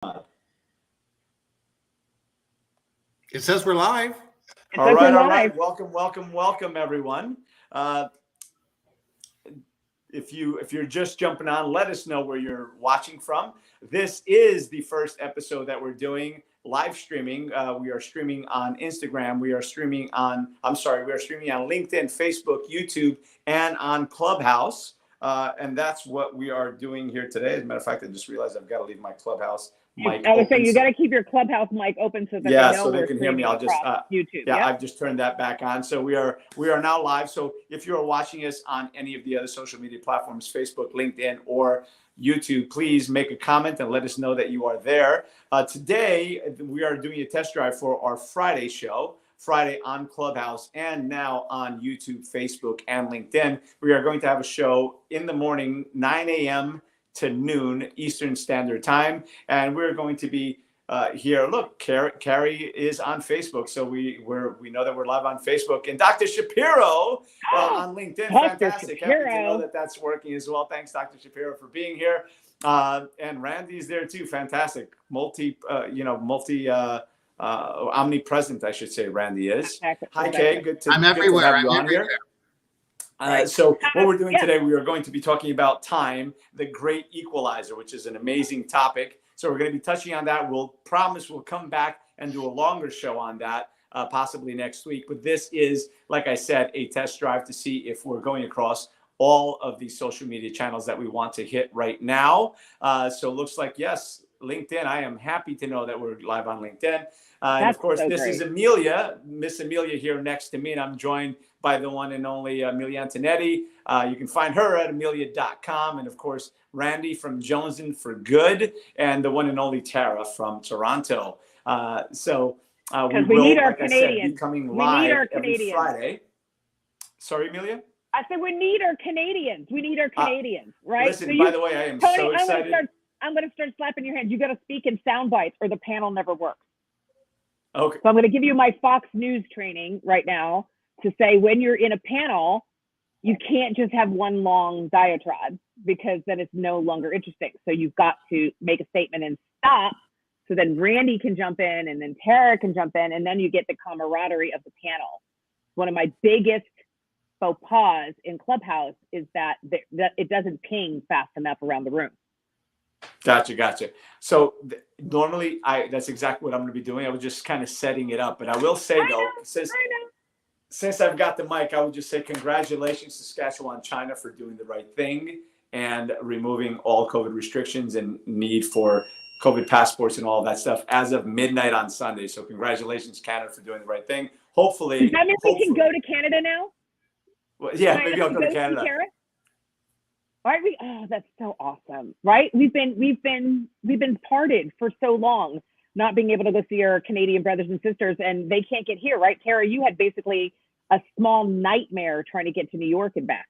It says we're live. All right. Welcome, everyone. If you're just jumping on, let us know where you're watching from. This is the first episode that we're doing live streaming. We are streaming on Instagram. We are streaming on LinkedIn, Facebook, YouTube, and on Clubhouse. And that's what we are doing here today. As a matter of fact, I just realized I've got to leave my Clubhouse mic. I would say you got to keep your Clubhouse mic open so that they know so they can hear me. I'll just YouTube. I've just turned that back on. So we are now live. So if you are watching us on any of the other social media platforms, Facebook, LinkedIn, or YouTube, please make a comment and let us know that you are there. Today we are doing a test drive for our Friday show. Friday on Clubhouse and now on YouTube, Facebook, and LinkedIn. We are going to have a show in the morning, 9 a.m. to noon Eastern Standard Time. And we're going to be here. Look, Carrie is on Facebook. So we know that we're live on Facebook. And Dr. Shapiro on LinkedIn. Fantastic. Happy to know that that's working as well. Thanks, Dr. Shapiro, for being here. And Randy's there too. Fantastic. Omnipresent, I should say, Randy is. Hi, Kay. Good to have you on here. So what we're doing today, we are going to be talking about time, the great equalizer, which is an amazing topic. So we're going to be touching on that. We'll come back and do a longer show on that, possibly next week. But this is, like I said, a test drive to see if we're going across all of these social media channels that we want to hit right now. So it looks like, yes, LinkedIn. I am happy to know that we're live on LinkedIn. And of course, this is Amelia, Miss Amelia here next to me. And I'm joined by the one and only Amelia Antonetti. You can find her at amelia.com. And of course, Randy from Jonesin for Good, and the one and only Tara from Toronto. We need our Canadians. Be coming live every Friday. Sorry, Amelia? I said we need our Canadians. We need our Canadians, right? Listen, by the way, I am so excited. I'm going to start slapping your hands. You got to speak in sound bites or the panel never works. Okay. So I'm going to give you my Fox News training right now to say when you're in a panel, you can't just have one long diatribe because then it's no longer interesting. So you've got to make a statement and stop so then Randy can jump in and then Tara can jump in and then you get the camaraderie of the panel. One of my biggest faux pas in Clubhouse is that it doesn't ping fast enough around the room. Gotcha. So normally that's exactly what I'm going to be doing. I was just kind of setting it up, but I will say though, since I've got the mic, I would just say congratulations Saskatchewan, China for doing the right thing and removing all COVID restrictions and need for COVID passports and all that stuff as of midnight on Sunday. So congratulations Canada for doing the right thing. Hopefully. Does that mean we can go to Canada now? Well, yeah, maybe I'll go to Canada. Right? That's so awesome, right? We've been parted for so long, not being able to go see our Canadian brothers and sisters, and they can't get here, right? Tara, you had basically a small nightmare trying to get to New York and back.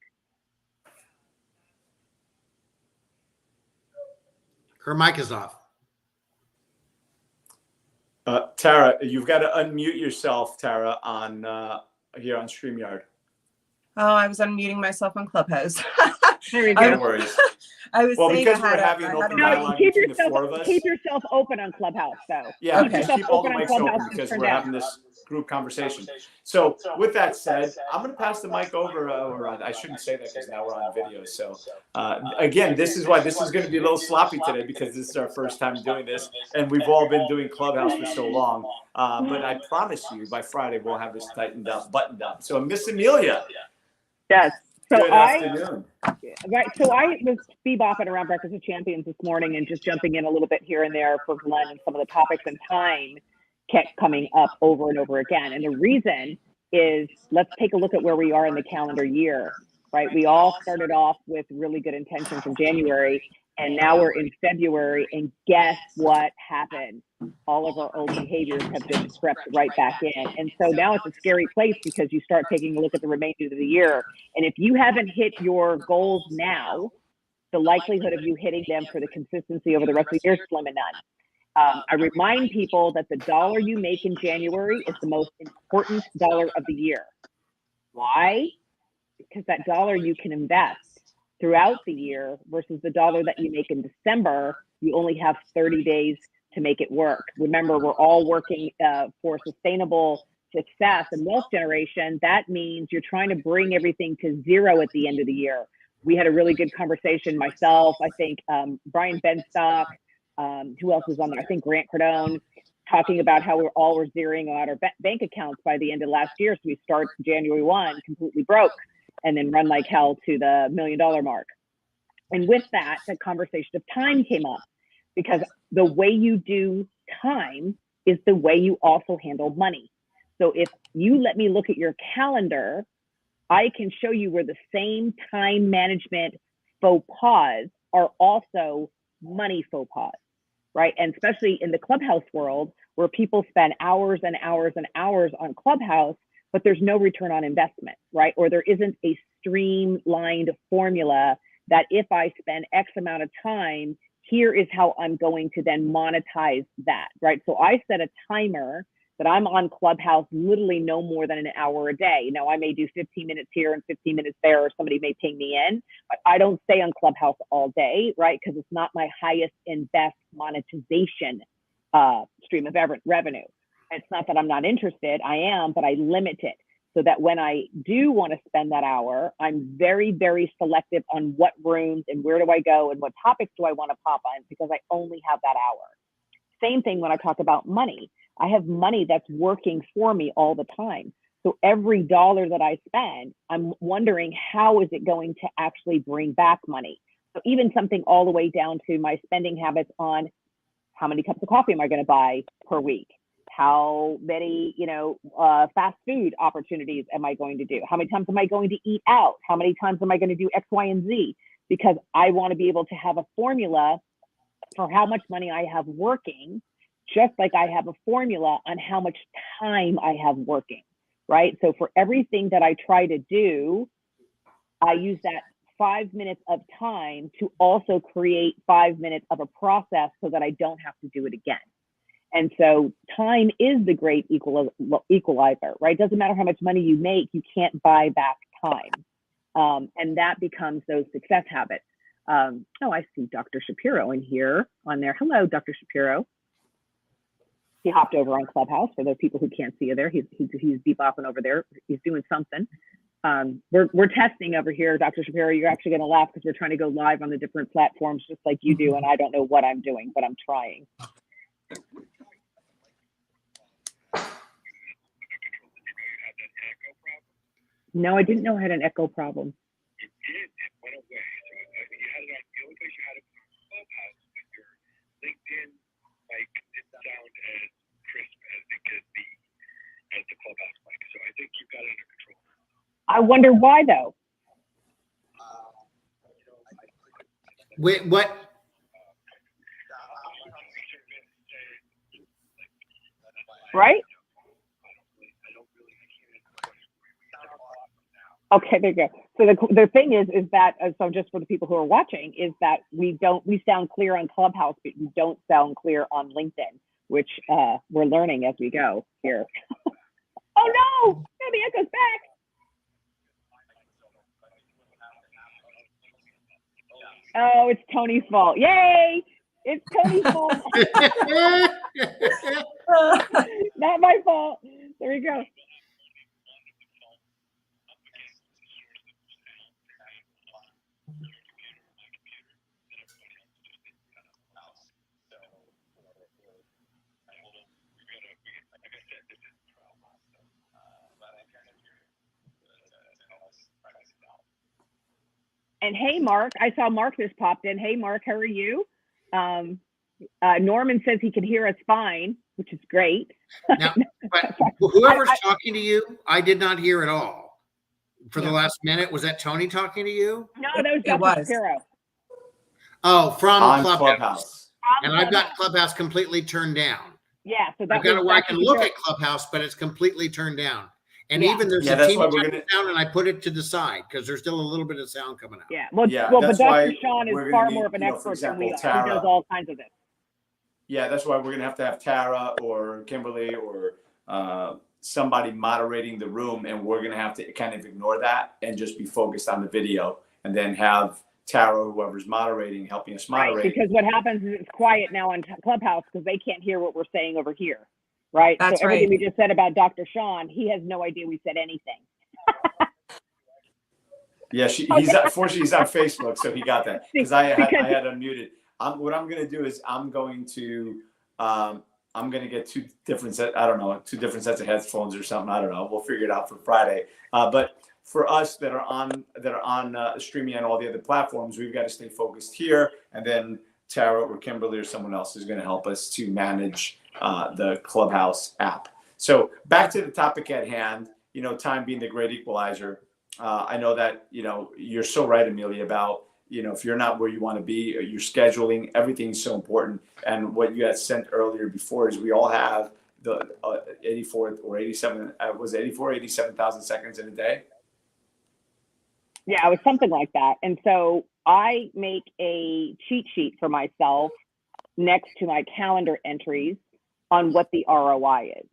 Her mic is off. Tara, you've got to unmute yourself, Tara, on here on StreamYard. Oh, I was unmuting myself on Clubhouse. There you go. No worries. I was saying because we're having an open dialogue between the four of us. Keep yourself open on Clubhouse, though. Yeah, just keep all the mics open because we're having this group conversation. So with that said, I'm going to pass the mic over, or I shouldn't say that because now we're on video. So again, this is why this is going to be a little sloppy today because this is our first time doing this, and we've all been doing Clubhouse for so long. But I promise you, by Friday we'll have this tightened up, buttoned up. So Miss Amelia. Yes. So Good afternoon. So I was bebopping around Breakfast with Champions this morning and just jumping in a little bit here and there for Glenn and some of the topics, and time kept coming up over and over again. And the reason is, let's take a look at where we are in the calendar year, right? We all started off with really good intentions in January, and now we're in February, and guess what happened? All of our old behaviors have been crept right back in. And so now it's a scary place because you start taking a look at the remainder of the year. And if you haven't hit your goals now, the likelihood of you hitting them for the consistency over the rest of the year is slim and none. I remind people that the dollar you make in January is the most important dollar of the year. Why? Because that dollar you can invest throughout the year versus the dollar that you make in December, you only have 30 days to make it work. Remember, we're all working for sustainable success and wealth generation. That means you're trying to bring everything to zero at the end of the year. We had a really good conversation, myself, I think Brian Benstock, who else was on there? I think Grant Cardone, talking about how we're zeroing out our bank accounts by the end of last year. So we start January 1 completely broke and then run like hell to the $1 million mark. And with that, the conversation of time came up, because the way you do time is the way you also handle money. So if you let me look at your calendar, I can show you where the same time management faux pas are also money faux pas, right? And especially in the Clubhouse world, where people spend hours and hours and hours on Clubhouse, but there's no return on investment, right? Or there isn't a streamlined formula that if I spend X amount of time, here is how I'm going to then monetize that, right? So I set a timer that I'm on Clubhouse literally no more than an hour a day. Now, I may do 15 minutes here and 15 minutes there, or somebody may ping me in, but I don't stay on Clubhouse all day, right? Because it's not my highest and best monetization stream of revenue. It's not that I'm not interested, I am, but I limit it so that when I do want to spend that hour, I'm very, very selective on what rooms and where do I go and what topics do I want to pop on, because I only have that hour. Same thing when I talk about money. I have money that's working for me all the time. So every dollar that I spend, I'm wondering, how is it going to actually bring back money? So even something all the way down to my spending habits on how many cups of coffee am I going to buy per week? How many, fast food opportunities am I going to do? How many times am I going to eat out? How many times am I going to do X, Y, and Z? Because I want to be able to have a formula for how much money I have working, just like I have a formula on how much time I have working, right? So for everything that I try to do, I use that 5 minutes of time to also create 5 minutes of a process so that I don't have to do it again. And so time is the great equalizer, right? Doesn't matter how much money you make, you can't buy back time. And that becomes those success habits. I see Dr. Shapiro in here on there. Hello, Dr. Shapiro. He hopped over on Clubhouse for those people who can't see you there. He's bebopping over there. He's doing something. We're testing over here, Dr. Shapiro. You're actually going to laugh because we're trying to go live on the different platforms just like you do, and I don't know what I'm doing, but I'm trying. No, I didn't know I had an echo problem. You did. It went away. So you had it on. The only place you had it was on Clubhouse, but your LinkedIn mic didn't sound as crisp as it could be as the Clubhouse mic. So I think you've got it under control. I wonder why though. Wait, what? Right? Okay, there you go. So the thing is that, so just for the people who are watching, is that we sound clear on Clubhouse, but we don't sound clear on LinkedIn, which we're learning as we go here. Oh no, the echo's back. Oh, it's Tony's fault. Yay! It's Tony's fault. Not my fault. There we go. And hey, Mark, I saw Mark just popped in. Hey, Mark, how are you? Norman says he can hear us fine, which is great. Now, but whoever's talking to you, I did not hear at all for the last minute. Was that Tony talking to you? No, that was Dr. Shapiro. Oh, from on Clubhouse. And I've got Clubhouse completely turned down. Yeah, so that I can look at Clubhouse, but it's completely turned down. And even there's a team sound, and I put it to the side because there's still a little bit of sound coming out. Yeah, well, but Dr. Sean is far more of an expert than we are. He does all kinds of this. Yeah, that's why we're going to have Tara or Kimberly or somebody moderating the room, and we're going to have to kind of ignore that and just be focused on the video, and then have Tara, whoever's moderating, helping us moderate. Right, because what happens is it's quiet now on Clubhouse because they can't hear what we're saying over here. Right. That's so everything right. we just said about Dr. Sean, he has no idea we said anything. Yeah, fortunately he's on Facebook, so he got that because I had unmuted. What I'm going to do is I'm going to get two different sets of headphones or something. I don't know. We'll figure it out for Friday. But for us that are on streaming on all the other platforms, we've got to stay focused here, and then Tara or Kimberly or someone else is going to help us to manage the Clubhouse app. So back to the topic at hand. Time being the great equalizer. I know that, you're so right, Amelia, about, if you're not where you want to be, or your scheduling, everything's so important. And what you had sent earlier before is we all have the 84 or 87, was it 87,000 seconds in a day? Yeah, it was something like that. And so I make a cheat sheet for myself next to my calendar entries on what the ROI is.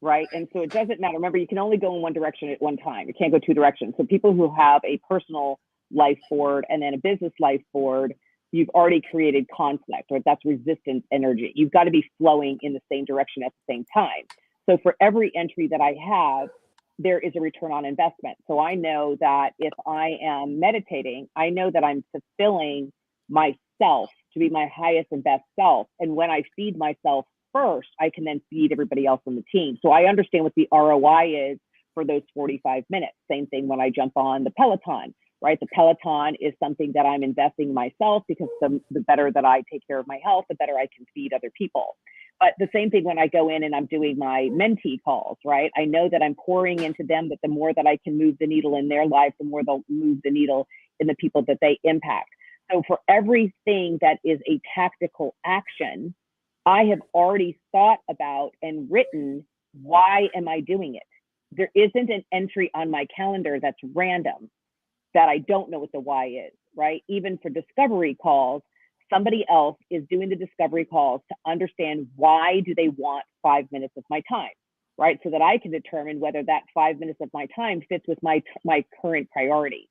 Right. And so it doesn't matter. Remember, you can only go in one direction at one time. You can't go two directions. So people who have a personal life board and then a business life board, you've already created conflict, right? That's resistance energy. You've got to be flowing in the same direction at the same time. So for every entry that I have, there is a return on investment. So I know that if I am meditating, I know that I'm fulfilling myself to be my highest and best self. And when I feed myself first, I can then feed everybody else on the team. So I understand what the ROI is for those 45 minutes. Same thing when I jump on the Peloton, right? The Peloton is something that I'm investing in myself because the better that I take care of my health, the better I can feed other people. But the same thing when I go in and I'm doing my mentee calls, right? I know that I'm pouring into them, but the more that I can move the needle in their life, the more they'll move the needle in the people that they impact. So for everything that is a tactical action, I have already thought about and written, why am I doing it? There isn't an entry on my calendar that's random that I don't know what the why is, right? Even for discovery calls, somebody else is doing the discovery calls to understand why do they want 5 minutes of my time, right? So that I can determine whether that 5 minutes of my time fits with my current priority.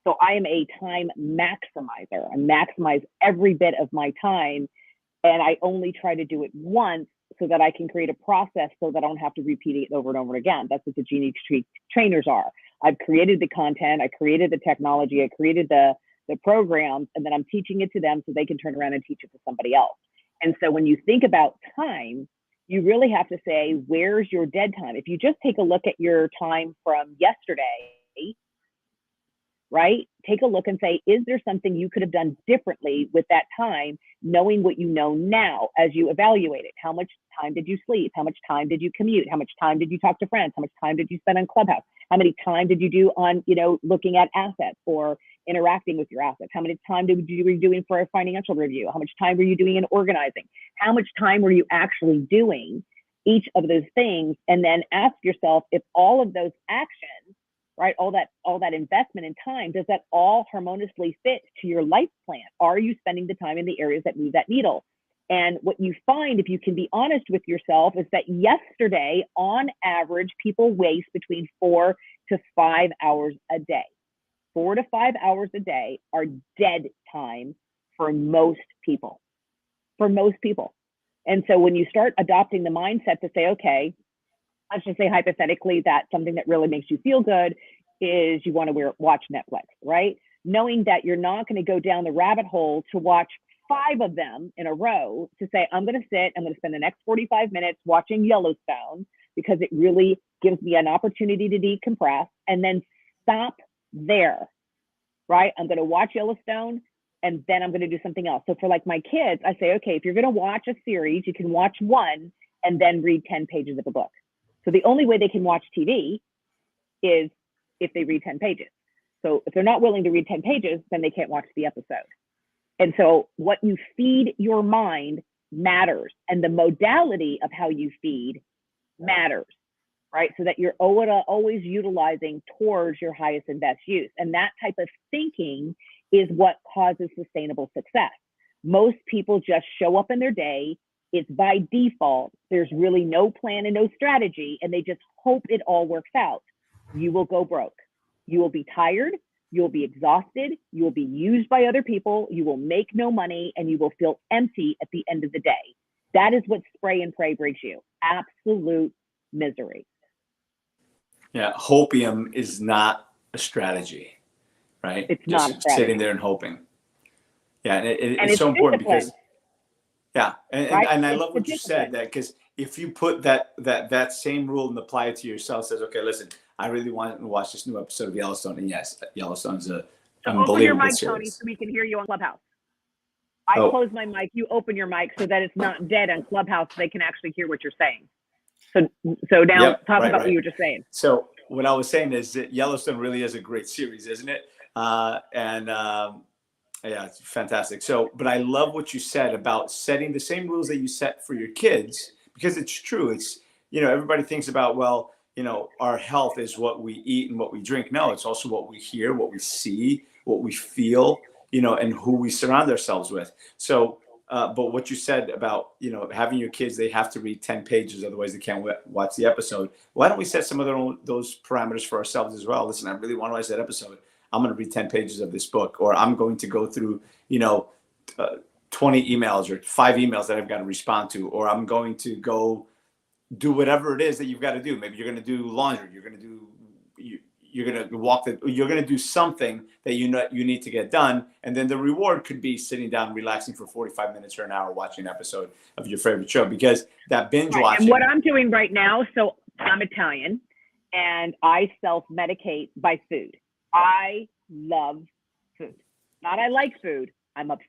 So I am a time maximizer. I maximize every bit of my time. And I only try to do it once so that I can create a process so that I don't have to repeat it over and over again. That's what the Genie trainers are. I've created the content, I created the technology, I created the programs, and then I'm teaching it to them so they can turn around and teach it to somebody else. And so when you think about time, you really have to say, where's your dead time? If you just take a look at your time from yesterday, right? Take a look and say, is there something you could have done differently with that time, knowing what you know now as you evaluate it? How much time did you sleep? How much time did you commute? How much time did you talk to friends? How much time did you spend on Clubhouse? How many time did you do on, looking at assets or interacting with your assets? How much time were you doing for a financial review? How much time were you doing in organizing? How much time were you actually doing each of those things? And then ask yourself if all of those actions, right, all that investment in time, does that all harmoniously fit to your life plan? Are you spending the time in the areas that move that needle? And what you find, if you can be honest with yourself, is that yesterday, on average, people waste between 4 to 5 hours a day. 4 to 5 hours a day are dead time for most people. For most people. And so when you start adopting the mindset to say, okay, let's just say hypothetically that something that really makes you feel good is you want to watch Netflix, right? Knowing that you're not going to go down the rabbit hole to watch 5 of them in a row, to say, I'm going to spend the next 45 minutes watching Yellowstone because it really gives me an opportunity to decompress, and then stop there, right? I'm going to watch Yellowstone and then I'm going to do something else. So for like my kids, I say, okay, if you're going to watch a series, you can watch one and then read 10 pages of a book. So the only way they can watch TV is if they read 10 pages. So if they're not willing to read 10 pages, then they can't watch the episode. And so what you feed your mind matters. And the modality of how you feed matters, right? So that you're always utilizing towards your highest and best use. And that type of thinking is what causes sustainable success. Most people just show up in their day. It's by default. There's really no plan and no strategy, and they just hope it all works out. You will go broke. You will be tired. You'll be exhausted. You will be used by other people. You will make no money, and you will feel empty at the end of the day. That is what spray and pray brings you. Absolute misery. Yeah. Hopium is not a strategy, right? It's just not a strategy. sitting there and hoping. Yeah. And it's so important because, yeah. And I love what you said, that because if you put that same rule and apply it to yourself, says, okay, listen, I really want to watch this new episode of Yellowstone. And yes, Yellowstone is a unbelievable open your mic, series. Tony, so we can hear you on Clubhouse. I close my mic, you open your mic so that it's not dead on Clubhouse, so they can actually hear what you're saying. So now talk about what you were just saying. So what I was saying is that Yellowstone really is a great series, isn't it? Yeah, it's fantastic. So, but I love what you said about setting the same rules that you set for your kids, because it's true. It's, everybody thinks about, well, our health is what we eat and what we drink. No, it's also what we hear, what we see, what we feel, and who we surround ourselves with. So, but what you said about, having your kids, they have to read 10 pages, otherwise they can't watch the episode. Why don't we set some of those parameters for ourselves as well? Listen, I really want to watch that episode. I'm going to read 10 pages of this book, or I'm going to go through, 20 emails or 5 emails that I've got to respond to, or I'm going to go do whatever it is that you've got to do. Maybe you're going to do laundry. You're going to do something that you need to get done. And then the reward could be sitting down, relaxing for 45 minutes or an hour, watching an episode of your favorite show, because that binge watching. And what I'm doing right now, so I'm Italian and I self-medicate by food. I love food. Not I like food. I'm obsessed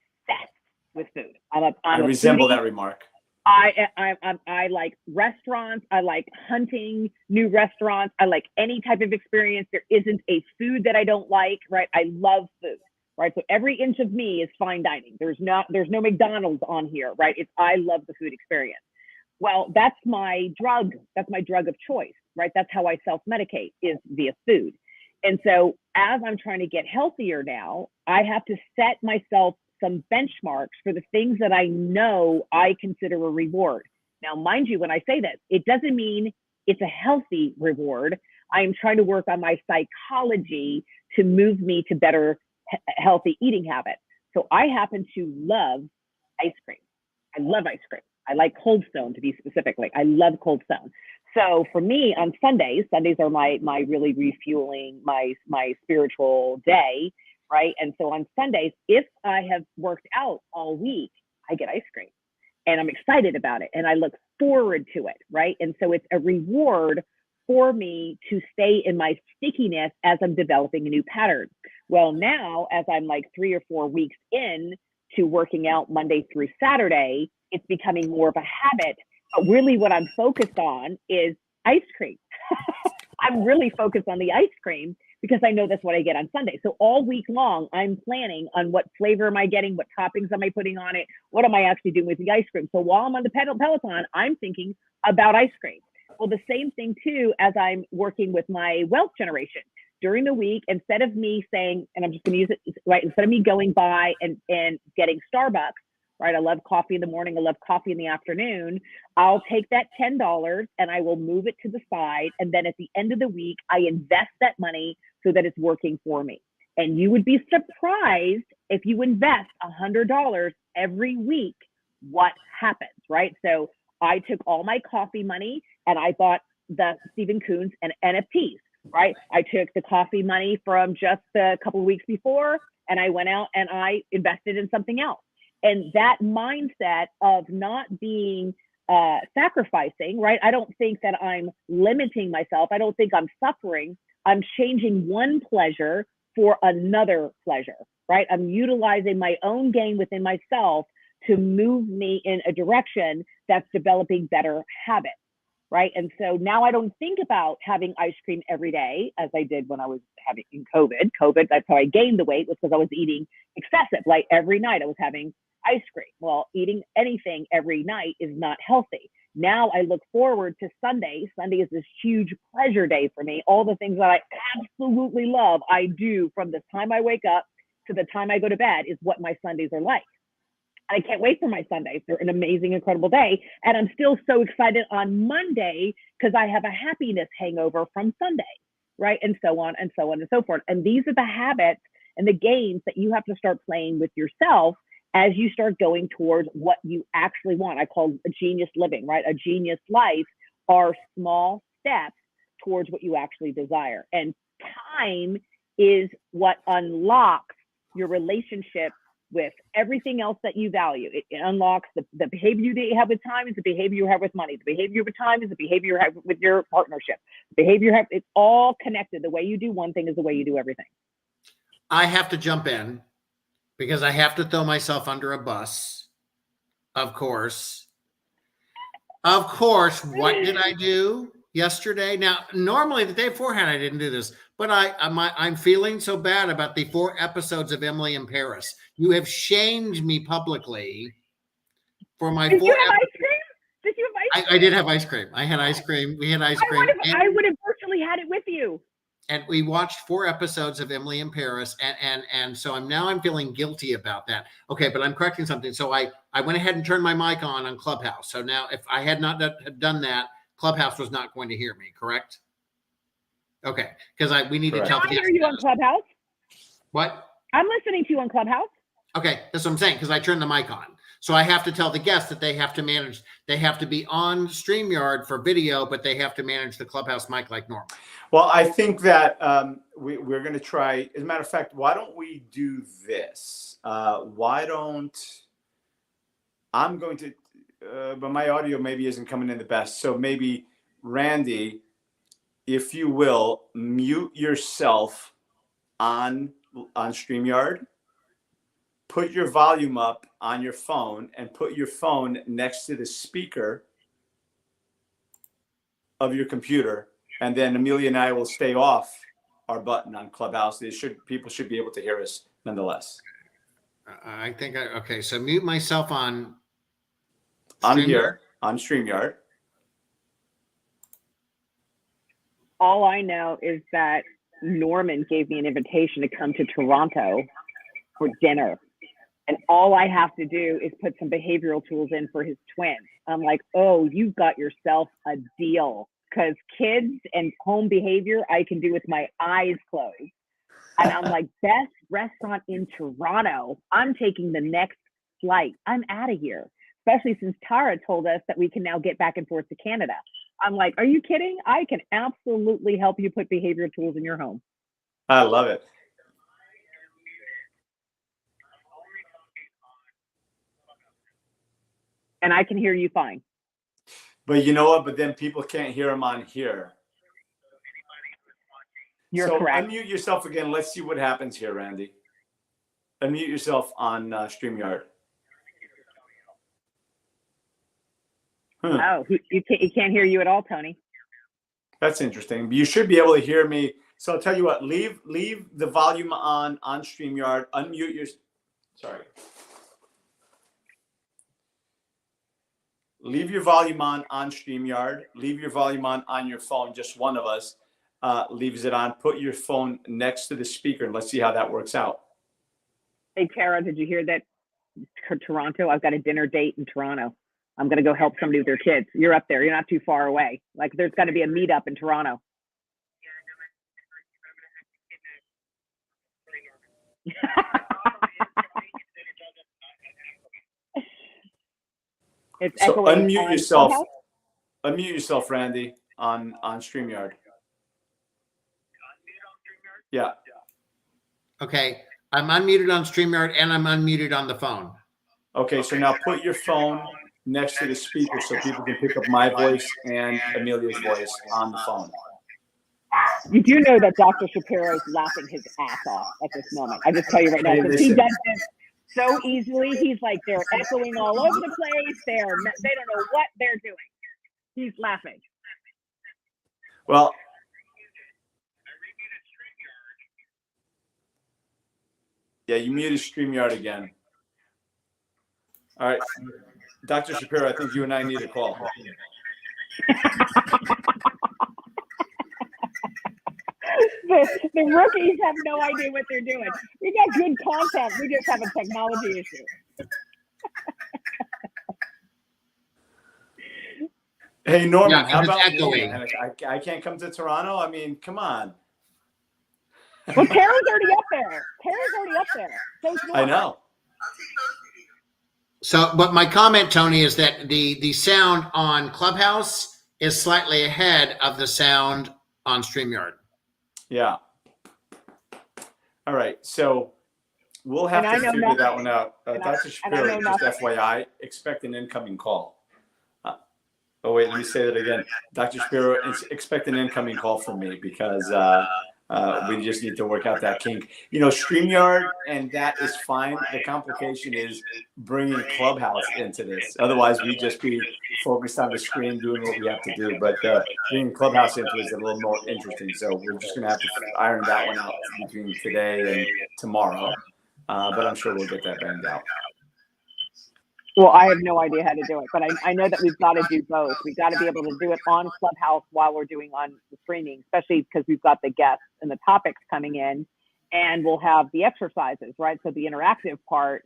with food. I resemble that remark. I like restaurants. I like hunting new restaurants. I like any type of experience. There isn't a food that I don't like, right? I love food, right? So every inch of me is fine dining. There's no McDonald's on here, right? I love the food experience. Well, that's my drug. That's my drug of choice, right? That's how I self-medicate, is via food. And so as I'm trying to get healthier now, I have to set myself some benchmarks for the things that I know I consider a reward. Now, mind you, when I say this, it doesn't mean it's a healthy reward. I am trying to work on my psychology to move me to better healthy eating habits. So I happen to love ice cream. I love ice cream. I like Cold Stone, to be specifically. I love Cold Stone. So for me, on Sundays are my really refueling my spiritual day, right? And so on Sundays, if I have worked out all week, I get ice cream and I'm excited about it and I look forward to it, right? And so it's a reward for me to stay in my stickiness as I'm developing a new pattern. Well, now as I'm like 3 or 4 weeks in to working out Monday through Saturday, it's becoming more of a habit. But really what I'm focused on is ice cream. I'm really focused on the ice cream because I know that's what I get on Sunday. So all week long, I'm planning on what flavor am I getting, what toppings am I putting on it, what am I actually doing with the ice cream. So while I'm on the Peloton, I'm thinking about ice cream. Well, the same thing too, as I'm working with my wealth generation. During the week, instead of me saying, and I'm just going to use it, right, instead of me going by and getting Starbucks, right? I love coffee in the morning. I love coffee in the afternoon. I'll take that $10 and I will move it to the side. And then at the end of the week, I invest that money so that it's working for me. And you would be surprised if you invest $100 every week, what happens, right? So I took all my coffee money and I bought the Stephen Coons and NFTs, right? I took the coffee money from just a couple of weeks before and I went out and I invested in something else. And that mindset of not being sacrificing, right? I don't think that I'm limiting myself. I don't think I'm suffering. I'm changing one pleasure for another pleasure, right? I'm utilizing my own gain within myself to move me in a direction that's developing better habits, right? And so now I don't think about having ice cream every day as I did when I was having in COVID. That's how I gained the weight, was because I was eating excessive. Like every night I was having ice cream. Well, eating anything every night is not healthy. Now I look forward to Sunday. Sunday is this huge pleasure day for me. All the things that I absolutely love, I do from the time I wake up to the time I go to bed is what my Sundays are like. I can't wait for my Sundays. They're an amazing, incredible day. And I'm still so excited on Monday because I have a happiness hangover from Sunday. right? And so on and so on and so forth. And these are the habits and the games that you have to start playing with yourself as you start going towards what you actually want. I call a genius living, right? A genius life are small steps towards what you actually desire. And time is what unlocks your relationship with everything else that you value. It unlocks the behavior that you have with time is the behavior you have with money. The behavior with time is the behavior you have with your partnership. The behavior you have, it's all connected. The way you do one thing is the way you do everything. I have to jump in because I have to throw myself under a bus. Of course. What did I do yesterday? Now, normally the day beforehand, I didn't do this, but I'm feeling so bad about the 4 episodes of Emily in Paris. You have shamed me publicly for my Did 4 you have ice cream? Did you have ice cream? I did have ice cream. I had ice cream. We had ice cream. I would have virtually had it with you. And we watched 4 episodes of Emily in Paris, and so I'm feeling guilty about that. Okay, but I'm correcting something. So I went ahead and turned my mic on Clubhouse. So now, if I had not done that, Clubhouse was not going to hear me. Correct? Okay, because we need to tell. I hear you on Clubhouse. What? I'm listening to you on Clubhouse. Okay, that's what I'm saying because I turned the mic on. So I have to tell the guests that they have to manage. They have to be on StreamYard for video, but they have to manage the Clubhouse mic like normal. Well, I think that we're going to try. As a matter of fact, why don't we do this? I'm going to, but my audio maybe isn't coming in the best. So maybe Randy, if you will, mute yourself on StreamYard. Put your volume up on your phone and put your phone next to the speaker of your computer. And then Amelia and I will stay off our button on Clubhouse. People should be able to hear us nonetheless. I think okay. So mute myself on here on StreamYard. All I know is that Norman gave me an invitation to come to Toronto for dinner. And all I have to do is put some behavioral tools in for his twin. I'm like, oh, you've got yourself a deal. Because kids and home behavior, I can do with my eyes closed. And I'm like, best restaurant in Toronto. I'm taking the next flight. I'm out of here. Especially since Tara told us that we can now get back and forth to Canada. I'm like, are you kidding? I can absolutely help you put behavioral tools in your home. I love it. And I can hear you fine. But you know what? But then people can't hear them on here. You're so correct. Unmute yourself again. Let's see what happens here, Randy. Unmute yourself on StreamYard. Oh, he can't hear you at all, Tony. That's interesting. You should be able to hear me. So I'll tell you what. Leave the volume on StreamYard. Unmute your. Sorry. Leave your volume on StreamYard. Leave your volume on your phone. Just one of us leaves it on. Put your phone next to the speaker, and let's see how that works out. Hey, Tara, did you hear that? Toronto, I've got a dinner date in Toronto. I'm going to go help somebody with their kids. You're up there. You're not too far away. Like, there's got to be a meetup in Toronto. So unmute yourself. Unmute yourself, Randy, on StreamYard. Yeah. Okay. I'm unmuted on StreamYard and I'm unmuted on the phone. Okay, so now put your phone next to the speaker so people can pick up my voice and Amelia's voice on the phone. You do know that Dr. Shapiro is laughing his ass off at this moment. I just tell you right now, because he does this so easily. He's like, they're echoing all over the place. They don't know what they're doing. He's laughing. Well, yeah, you muted StreamYard again. All right, Dr. Shapiro, I think you and I need a call. The rookies have no idea what they're doing. We got good content. We just have a technology issue. Hey, Norman, yeah, how about me? I can't come to Toronto? I mean, come on. Well, Tara's already up there. So I know. So, but my comment, Tony, is that the sound on Clubhouse is slightly ahead of the sound on StreamYard. Yeah. All right. So we'll have to figure that one out. Dr. Shapiro, just FYI, expect an incoming call. Oh, wait, let me say that again. Dr. Shapiro, expect an incoming call from me because we just need to work out that kink. You know, StreamYard, and that is fine. The complication is bringing Clubhouse into this. Otherwise, we just be focused on the screen doing what we have to do. But bringing Clubhouse into it is a little more interesting. So we're just going to have to iron that one out between today and tomorrow. But I'm sure we'll get that banged out. Well, I have no idea how to do it, but I know that we've got to do both. We've got to be able to do it on Clubhouse while we're doing on the streaming, especially because we've got the guests and the topics coming in, and we'll have the exercises, right? So the interactive part,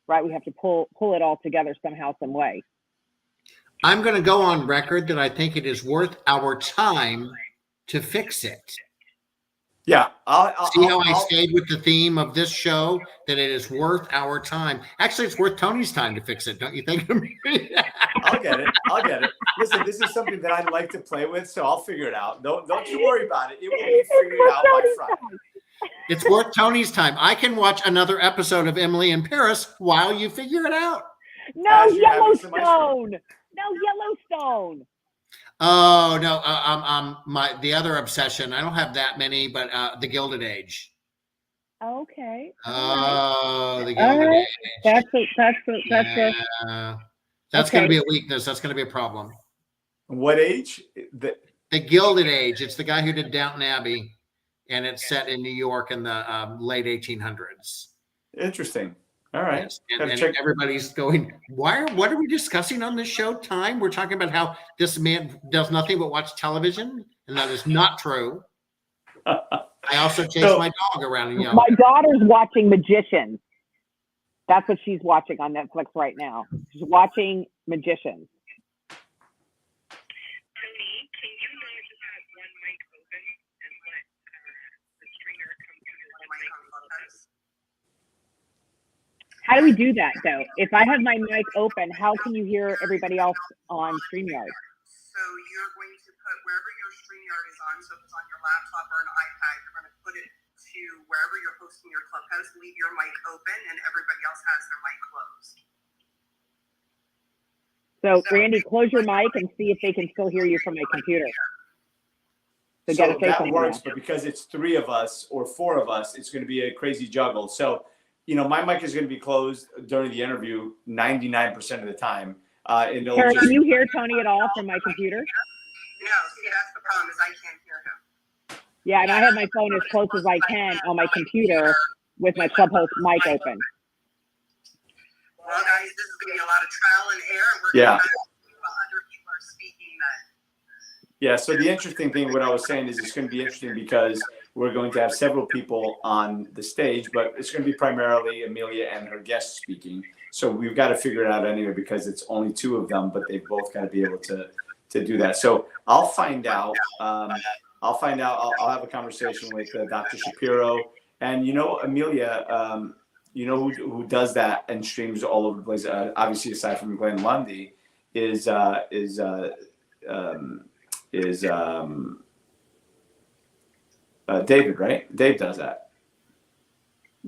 right? We have to pull it all together somehow, some way. I'm going to go on record that I think it is worth our time to fix it. Yeah. See how I stayed with the theme of this show, that it is worth our time. Actually, it's worth Tony's time to fix it. Don't you think? I'll get it. Listen, this is something that I like to play with, so I'll figure it out. Don't you worry about it. It will be figured out by Friday. It's worth Tony's time. I can watch another episode of Emily in Paris while you figure it out. No Yellowstone. Oh no, the other obsession. I don't have that many, but the Gilded Age. Okay. Oh, the Gilded Age. That's going to be a weakness. That's going to be a problem. What age? The Gilded Age. It's the guy who did Downton Abbey, and it's set in New York in the late 1800s. Interesting. All right. Yes. And everybody's going, what are we discussing on this show? Time? We're talking about how this man does nothing but watch television, and that is not true. I also chase my dog around and yell. My daughter's watching Magicians. That's what she's watching on Netflix right now. She's watching Magicians. Tony, can you not just have one mic open and let the streamer come through your mic on Clubhouse? How do we do that, though? If I have my mic open, how can you hear everybody else on StreamYard? So you're going to put wherever your StreamYard is on, so if it's on your laptop or an iPad, you're going to put it to wherever you're hosting your Clubhouse, leave your mic open, and everybody else has their mic closed. So, Randy, close your mic and see if they can still hear you from my computer. So that works, but because it's 3 of us or 4 of us, it's going to be a crazy juggle. So, you know, my mic is going to be closed during the interview 99% of the time. Karen, can you hear Tony at all from my computer? No, see, that's the problem, is I can't hear him. Yeah, and I have my phone as close as I can on my computer with my Clubhouse mic open. Well, guys, this is going to be a lot of trial and error. We're yeah. Going to other people are speaking that. Yeah, so the interesting thing, what I was saying is it's going to be interesting because we're going to have several people on the stage, but it's going to be primarily Amelia and her guests speaking. So we've got to figure it out anyway because it's only 2 of them, but they've both got to be able to do that. So I'll find out. I'll have a conversation with Dr. Shapiro. And, you know, Amelia, you know who does that and streams all over the place, obviously aside from Glenn Lundy, is David, right? Dave does that.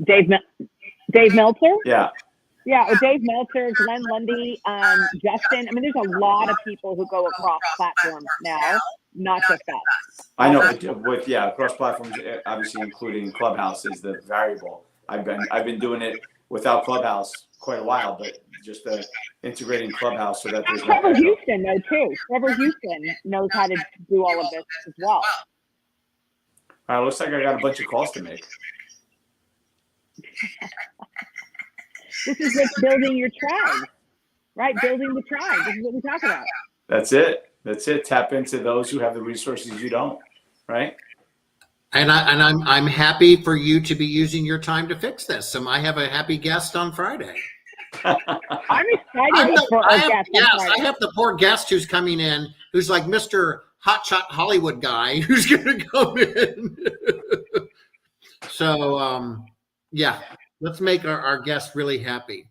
Dave Meltzer? Yeah. Yeah, Dave Meltzer, Glenn Lundy, Justin. I mean, there's a lot of people who go across platforms now, not just us. I know, with across platforms, obviously including Clubhouse is the variable. I've been doing it without Clubhouse quite a while, but just integrating Clubhouse so that there's Trevor Houston, though, too. Trevor Houston knows how to do all of this as well. All right, looks like I got a bunch of calls to make. This is what's building your tribe, right? Building the tribe. This is what we talk about. That's it. Tap into those who have the resources you don't, right? And I'm happy for you to be using your time to fix this. So I have a happy guest on Friday. I'm excited for our guest on Friday. I have the poor guest who's coming in, who's like Mr. Hotshot Hollywood guy, who's going to come in. So, yeah, let's make our guest really happy.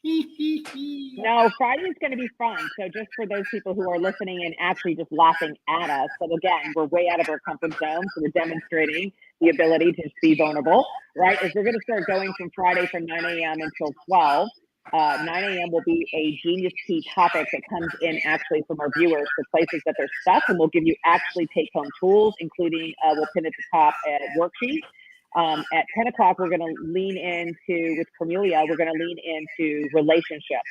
No, Friday is going to be fun. So just for those people who are listening and actually just laughing at us. So again, we're way out of our comfort zone. So we're demonstrating the ability to just be vulnerable, right? As we're going to start going from Friday from 9 a.m. until 12. 9 a.m. will be a Genius Key topic that comes in actually from our viewers for places that they're stuck, and we'll give you actually take-home tools, including we'll pin at the top a worksheet. At 10 o'clock, we're going to lean into, with Cornelia, we're going to lean into relationships,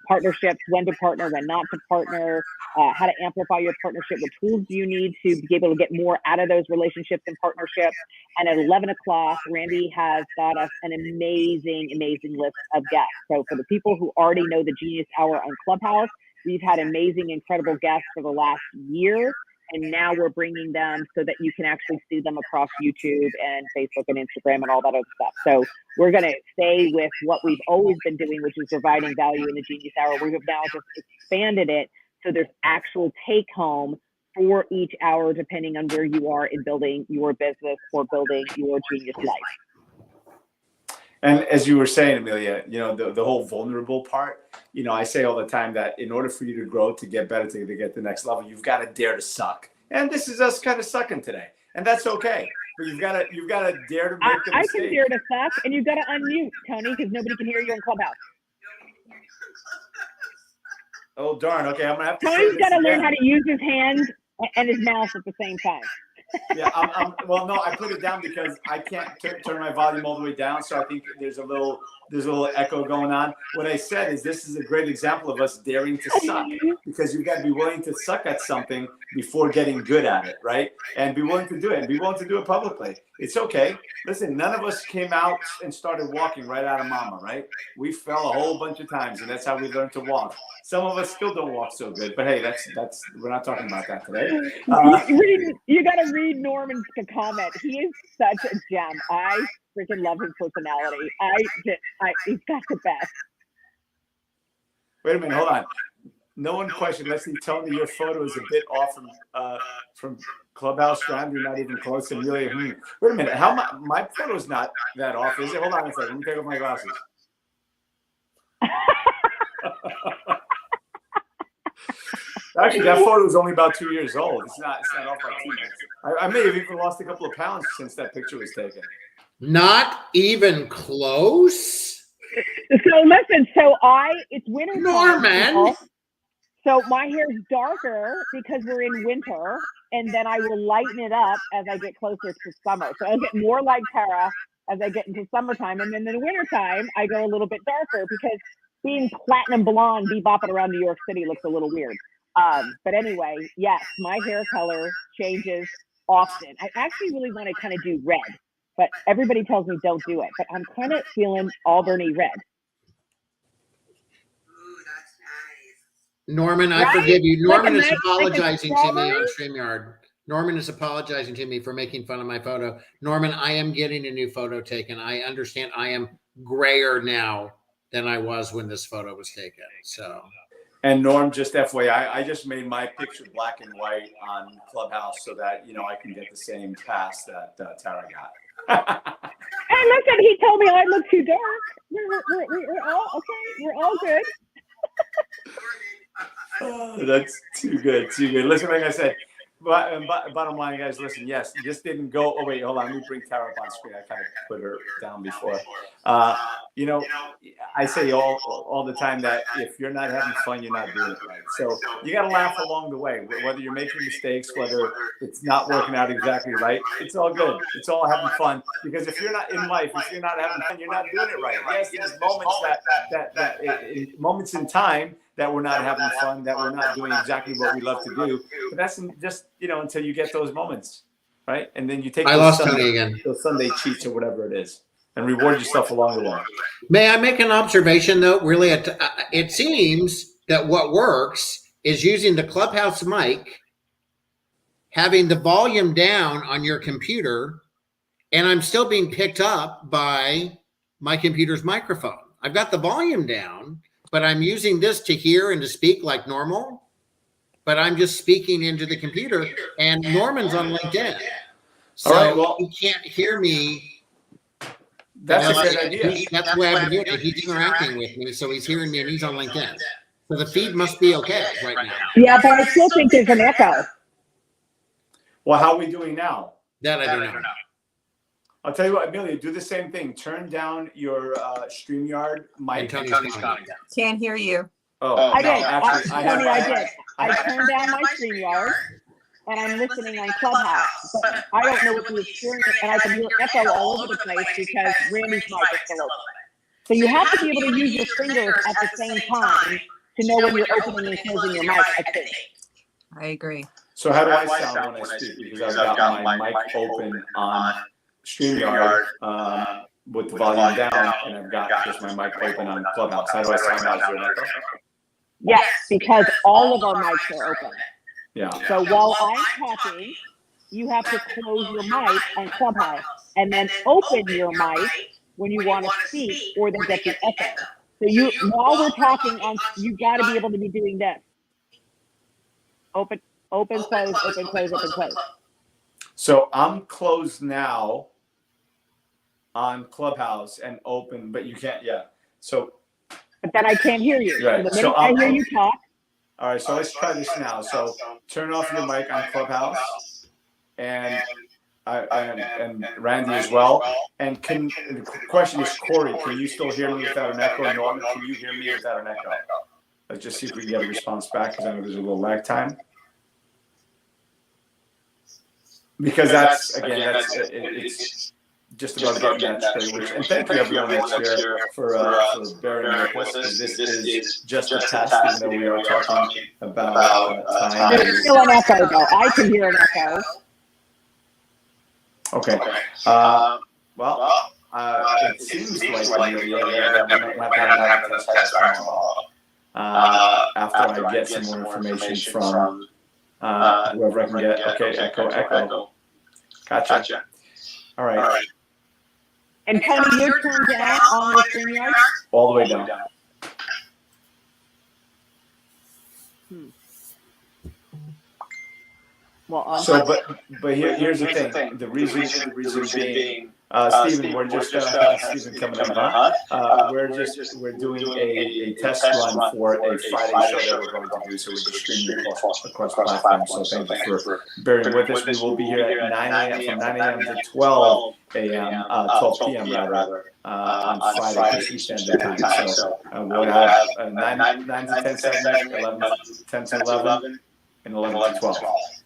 partnerships, when to partner, when not to partner, how to amplify your partnership, what tools do you need to be able to get more out of those relationships and partnerships. And at 11 o'clock, Randy has got us an amazing list of guests. So for the people who already know the Genius Hour on Clubhouse, we've had amazing, incredible guests for the last year. And now we're bringing them so that you can actually see them across YouTube and Facebook and Instagram and all that other stuff. So we're going to stay with what we've always been doing, which is providing value in the Genius Hour. We have now just expanded it so there's actual take home for each hour, depending on where you are in building your business or building your genius life. And as you were saying, Amelia, the whole vulnerable part, I say all the time that in order for you to grow, to get better, to get to the next level, you've got to dare to suck. And this is us kind of sucking today. And that's okay. But you've got to dare to make the mistake. I can dare to suck, and you've got to unmute, Tony, because nobody can hear you in Clubhouse. Oh, darn. Okay, I'm going to have to Tony's got to learn how to use his hands and his mouth at the same time. Yeah, well, no, I put it down because I can't turn my volume all the way down, so I think there's a little echo going on. What I said is this is a great example of us daring to suck, because you've got to be willing to suck at something before getting good at it, right? And be willing to do it, and be willing to do it publicly. It's okay. Listen, none of us came out and started walking right out of mama, right? We fell a whole bunch of times, and that's how we learned to walk. Some of us still don't walk so good, but hey, that's we're not talking about that today. You got to read Norman's comment. He is such a gem. I freaking love his personality. He's got the best. Wait a minute, hold on. No one questioned. Let's see, Tony, your photo is a bit off from Clubhouse. Round, you're not even close. And really, wait a minute. How my photo's not that off, is it? Hold on a second. Let me take off my glasses. Actually, that photo is only about 2 years old. It's not off by too much. I may have even lost a couple of pounds since that picture was taken. Not even close. So listen, it's winter time. Norman. So my hair is darker because we're in winter, and then I will lighten it up as I get closer to summer. So I'll get more like Tara as I get into summertime, and then in the wintertime, I go a little bit darker because being platinum blonde, bebopping around New York City looks a little weird. But anyway, yes, my hair color changes often. I actually really want to kind of do red, but everybody tells me don't do it. But I'm kind of feeling Auburny red. Ooh, that's nice. Norman, I forgive you. Norman is apologizing to me on StreamYard. Norman is apologizing to me for making fun of my photo. Norman, I am getting a new photo taken. I understand I am grayer now than I was when this photo was taken. So. And Norm, just FYI, I just made my picture black and white on Clubhouse so that, I can get the same pass that Tara got. Hey, listen, he told me I look too dark. We're all okay. We're all good. Oh, that's too good. Listen, like I said, bottom line, guys, listen, yes, this didn't go. Oh, wait, hold on. Let me bring Tara up on screen. I kind of put her down before. I say all the time that if you're not having fun, you're not doing it right. So you got to laugh along the way, whether you're making mistakes, whether it's not working out exactly right. It's all good. It's all having fun, because if you're not in life, if you're not having fun, you're not doing it right. Yes, there's moments moments in time that we're not having fun, that we're not doing exactly what we love to do. But that's just, until you get those moments, right? And then you take those Sunday cheats or whatever it is, and reward yourself along the way. May I make an observation, though? Really, it seems that what works is using the Clubhouse mic, having the volume down on your computer, and I'm still being picked up by my computer's microphone. I've got the volume down, but I'm using this to hear and to speak like normal, but I'm just speaking into the computer, and Norman's on LinkedIn. So All right, well, he can't hear me. That's a great idea. That's the way I've been doing it. He's interacting with me, so he's hearing me, and he's on LinkedIn. So the feed must be okay right now. Yeah, but I still think there's an echo. Well, how are we doing now? That I don't know. I'll tell you what, Amelia, do the same thing. Turn down your StreamYard mic. And Tony's gone. Can't hear you. Oh, I no, did. actually, I did. I turned down my StreamYard, and I'm listening on Clubhouse. But I don't know what the experience, and I can hear echo all over the place because Randy's mic is still open. So you have to be able to use your fingers at the same time to know when you're opening and closing your mic, I think. I agree. So how do I sound when I speak? Because I've got my mic open on StreamYard with the volume down, and I've got just my mic open on Clubhouse. How do I sound now? Is there an echo? Yes, because all of our mics are open. Yeah. So while I'm talking, you have to close your mic on Clubhouse and then open your mic when you want to speak, or they get the echo. So while we're talking, you got to be able to be doing this. Open, close, open, close, open, close. So I'm closed now on Clubhouse and open, but you can't. Yeah. So. But then I can't hear you. Right. So the minute I hear you talk. All right. So let's try this now. So turn off your mic on Clubhouse, and Randy as well. And the question is, Corey, can you still hear me without an echo? Norman, can you hear me without an echo? Let's just see if we can get a response back, because I know there's a little lag time. Because it's just about getting that straight. And thank you everyone that's here for bearing with us. This is just a test, even though we are talking about time. There's still an echo, though. I can hear an echo. Okay. It seems like after I get some more information from whoever I can get. Okay, echo. Gotcha. All right. And Tony, you're turned down on the StreamYard? All the way down. Well, so, but here's the thing. The reason being, Stephen, we're just Stephen coming in, huh? We're doing a test run for a Friday show that we're going to do, so we're just streaming across platforms. So thank you for bearing with us. We will be here at 9 a.m. from 9 a.m. to 12 a.m. 12 p.m. rather on Friday Eastern Standard Time. So we'll have 9 to 10 segments, 11 to 10 to 11, and 11 to 12.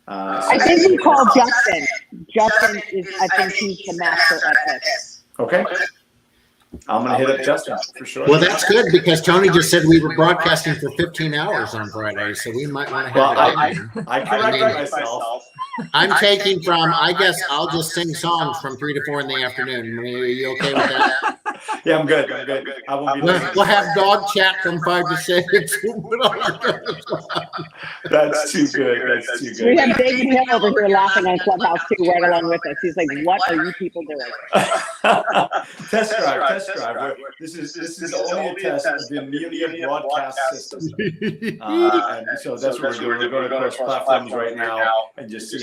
I think we call Justin. Justin is, I think he's the master at this. Okay. I'm going to hit up Justin for sure. Well, that's good, because Tony just said we were broadcasting for 15 hours on Friday, so we might want to have it. I corrected myself. I'm taking from, I guess I'll just sing songs from 3 to 4 in the afternoon. Are you okay with that? Yeah, I'm good. I won't be we'll have dog chat from 5 to 6. That's too good. We have David Hill over here laughing on Clubhouse too, right along with us. He's like, "What are you people doing?" Test drive. This is only a test of the Amelia broadcast system, and so that's what we're doing. We're going across platforms right now and just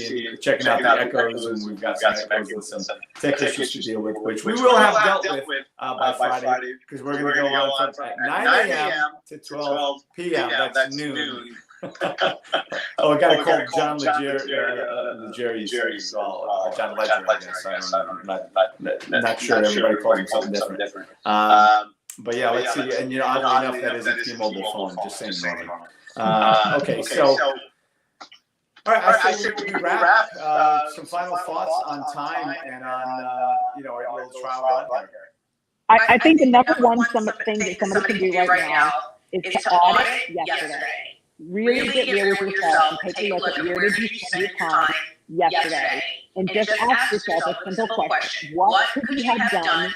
checking out the echoes, and we've got some echoes with some tech issues to deal with, which we will have dealt with by Friday, because we're going to go on from 9 a.m. to 12 p.m. That's noon. I got to call John Legere as well. John Ledger, I guess. I'm not sure. Everybody calls him something different. But yeah, let's see. And oddly enough, that is a T-Mobile phone. Just saying, Norman. Okay, so. All right, I think we wrap. Some final thoughts on time and on our little trial run here. I think the number one thing that somebody can do right now is to audit yesterday. Really get real with yourself and take a look at where did you spend your time yesterday, and just ask yourself a simple question: what could you have done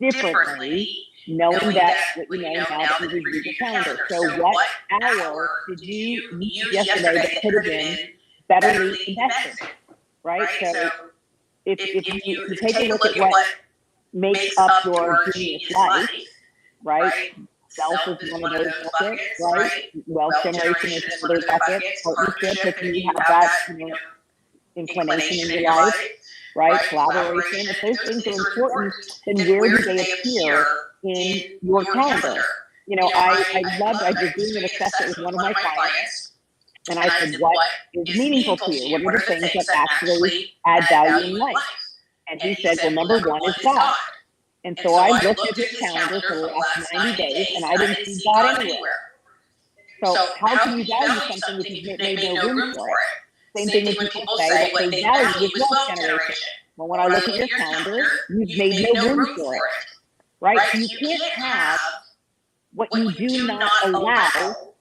differently, knowing that what you know now that you review the calendar? So what hour did you use yesterday that could have been better invested, right? So if you take a look at what makes up your genius life, right? Self is one of those buckets, right? Wealth generation is one of those buckets. Partnership, if you have that inclination in your life. right? Collaboration. If those things are important, then where do they appear in your calendar? You know, I was doing an assessment with one of my clients, and I said, what is meaningful to you? What are the things that actually add value in life? And he said, well, number one is God. And so I looked at his calendar for the last 90 days, and I didn't see God anywhere. So how can you value something if you've made no room for it? Same thing when people say that they value is wealth generation. Well, when I look at your calendar, you've made no room for it, right? So you can't have what you do not allow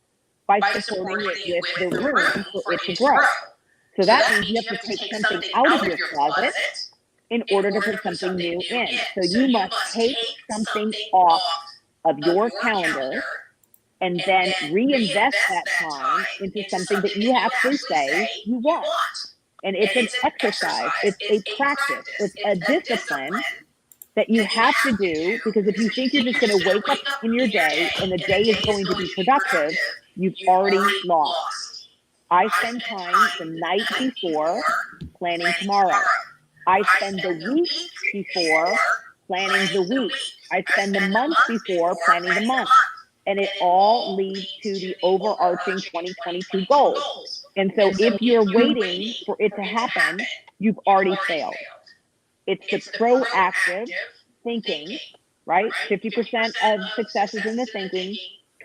by supporting it with the room for it to grow. So that means you have to take something out of your closet in order to put something new in. So you must take something off of your calendar and then reinvest that time into something that you actually say you want. And it's an exercise, it's a practice, it's a discipline that you have to do, because if you think you're just going to wake up in your day and the day is going to be productive, you've already lost. I spend time the night before planning tomorrow. I spend the week before planning the week. I spend the month before planning the month. And it all leads to the overarching 2022 goals. And so if you're waiting for it to happen, you've already failed. It's the proactive thinking, right? 50% of success is in the thinking,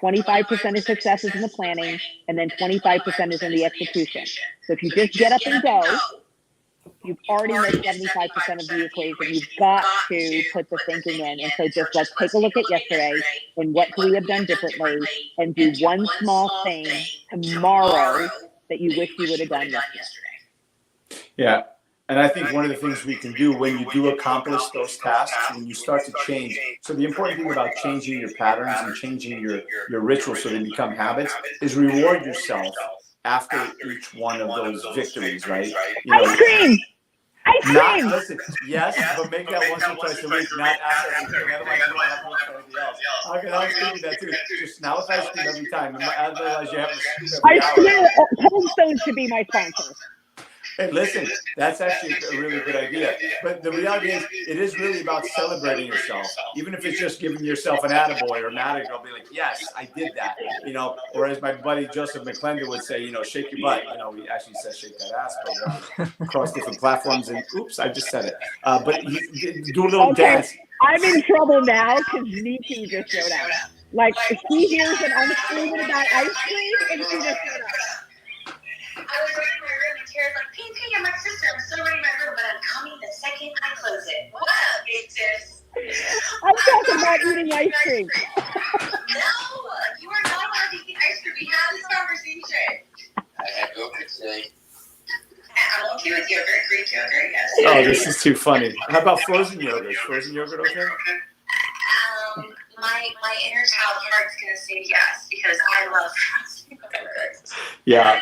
25% of success is in the planning, and then 25% is in the execution. So if you just get up and go, you've already missed 75% of the equation. You've got to put the thinking in. And so just let's take a look at yesterday and what could we have done differently, and do one small thing tomorrow that you wish you would have done yesterday. Yeah. And I think one of the things we can do when you do accomplish those tasks, when you start to change. So the important thing about changing your patterns and changing your rituals so they become habits is reward yourself after each one of those victories, right? You know, ice cream! Ice cream! Listen, yes, but make that once or twice a week, not after everything. Otherwise, you won't have room for anything else. I was thinking that too. Just now with ice cream every time. Otherwise, you have to scoop every hour. Cold Stone should be my sponsor. Hey, listen, that's actually a really good idea. But the reality is, it is really about celebrating yourself. Even if it's just giving yourself an attaboy or an attaboy, be like, yes, I did that. You know, or as my buddy Joseph McClendon would say, you know, shake your butt. You know, he actually says shake that ass, but across different platforms. And oops, I just said it. But do a little dance. I'm in trouble now because Me Too just showed up. Like, she hears that I'm screaming about ice cream, and she just showed up. I was running my room and Tara's like, Ping, I'm my sister. I'm still running my room, but I'm coming the second I close it. What up, big sis? I'm talking about eating ice cream. No, you are not allowed to eat ice cream. We had this conversation. I had yogurt today. I'm okay with yogurt, Greek yogurt, yes. Oh, this is too funny. How about frozen yogurt? Is frozen yogurt okay? My inner child heart's going to say yes, because I love frozen yogurt. Yeah.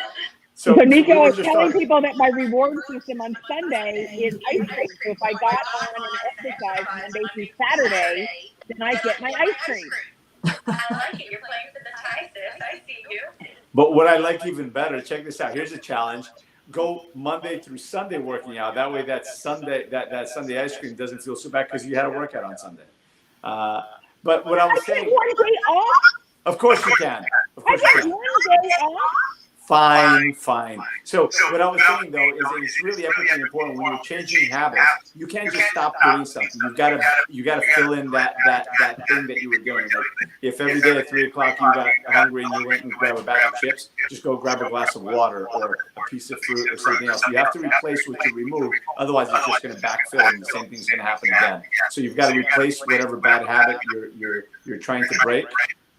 So Nico, I was telling people that my reward system on Sunday is ice cream. So if I got on an exercise Monday through Saturday, then I get my ice cream. I like it. You're playing for the tie, sis. I see you. But what I like even better, check this out. Here's a challenge. Go Monday through Sunday working out. That way that Sunday that Sunday ice cream doesn't feel so bad because you had a workout on Sunday. But what I was saying, one day off? Of course you can. Of course I you get can. 1 day off? Fine. So what I was saying though is it's really epically important when you're changing habits. You can't just stop doing something. You gotta fill in that thing that you were doing. Like if every day at 3 o'clock you got hungry and you went and grabbed a bag of chips, just go grab a glass of water or a piece of fruit or something else. You have to replace what you remove. Otherwise, it's just going to backfill and the same thing's going to happen again. So you've got to replace whatever bad habit you're trying to break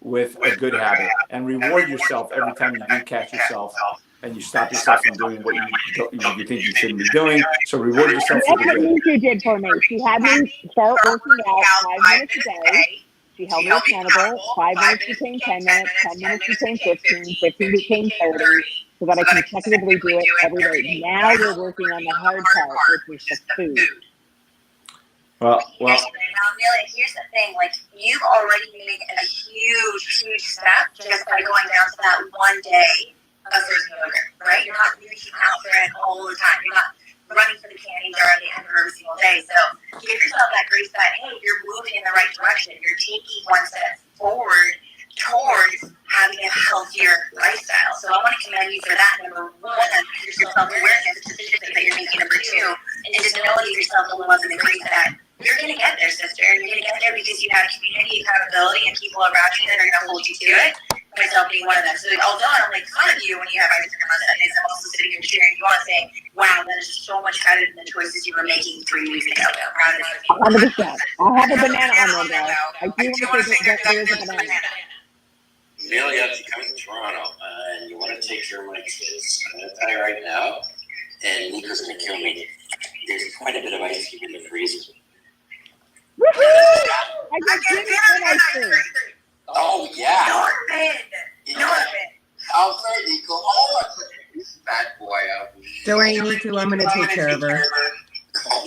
with a good habit, and reward yourself every time you do catch yourself and you stop yourself from doing what you think you shouldn't be doing. So reward yourself for the That's what good. Nico did for me. She had me start working out 5 minutes a day. She held me accountable. 5 minutes became 10 minutes, 10 minutes became 15, 15 became 30, so that I consecutively do it every day. Now we're working on the hard part, which is the food. Well. Now, Millie, here's the thing. Like, you've already made a huge step just by going down to that 1 day of frozen yogurt, right? You're not reaching out for it all the time. You're not running for the candy jar at the end of a accountability and people around you that are going to hold you to it. Myself being one of them. So although I don't make fun of you when you have ice cream on Sundays, I'm also sitting here cheering you on, saying, "Wow, that is so much better than the choices you were making 3 weeks ago." I'm proud of you. 100%. I have a banana on there, though. I do want to say that there is a banana. Amelia, if you come to Toronto and you want to take care of my kids, I'm going to tell you right now, and Nico's going to kill me. There's quite a bit of ice cream in the freezer. Woohoo! I got peanut ice cream. Oh, yeah. Norman. I'll say, Nico. Oh, that's a fat boy out. Don't worry, Nico. I'm going to take care of her.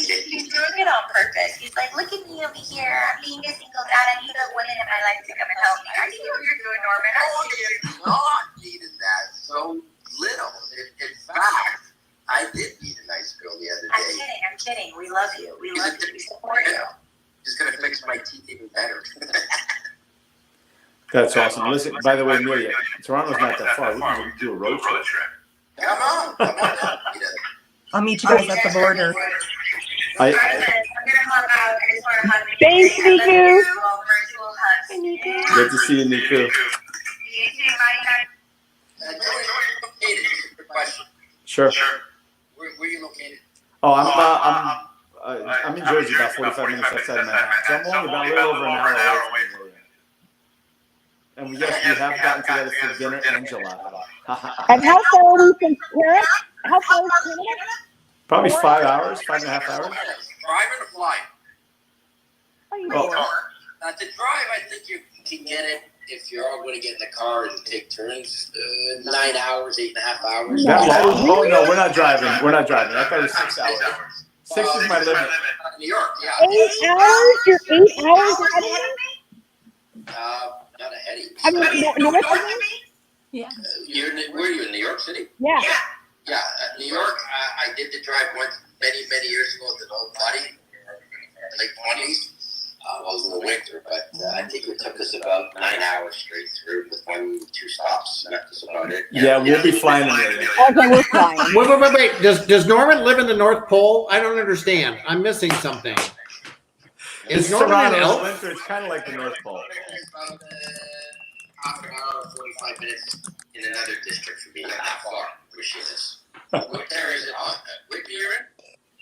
He's doing it on purpose. He's like, look at me over here. I'm being a single dad. I need a woman in my life to come and help me. I see what you're doing, Norman. I Oh, see you're not needing that so little. In fact, I did meet a nice girl the other day. I'm kidding. We love you. We love you. We support you. She's going to fix my teeth even better. That's awesome. Listen, by the way, Amelia, Toronto's not that far. We can do a road trip. Come on. Come on. I'll meet you guys at the border. I'm gonna hug out. I just want to hug you. Thanks, Niku. Virtual hugs. Good to see you, Niku. You too, bye. Where are you located? Just a quick question. Sure. Where are you located? Oh, I'm in Jersey, about 45 minutes outside of Manhattan. So I'm only about a little over an hour away from Amelia. And yes, we have gotten together for dinner and gelato. And how far are we from Paris? How far is Canada? Probably 5 hours, 5.5 hours. Driving or flying? To drive, I think you can get it if you're all going to get in the car and take turns. 9 hours, 8.5 hours. Oh no, we're not driving. We're not driving. I thought it was 6 hours. 6 is my limit. New York, yeah. 8 hours? You're 8 hours ahead of me? Not ahead of you. I mean, north of me? Yeah. Where are you, in New York City? Yeah. Yeah, New York, I did the drive once many years ago with an old buddy, late 20s. It was in the winter, but I think it took us about 9 hours straight through with 1-2 stops. That's about it. Yeah, we'll be flying Amelia. Okay, we're flying. Wait. Does Norman live in the North Pole? I don't understand. I'm missing something. Is Norman Toronto an elf? winter? It's kind of like the North Pole. About half an hour, 45 minutes in another district for me, not that far, where she is. What area is it on? Whitby you're in?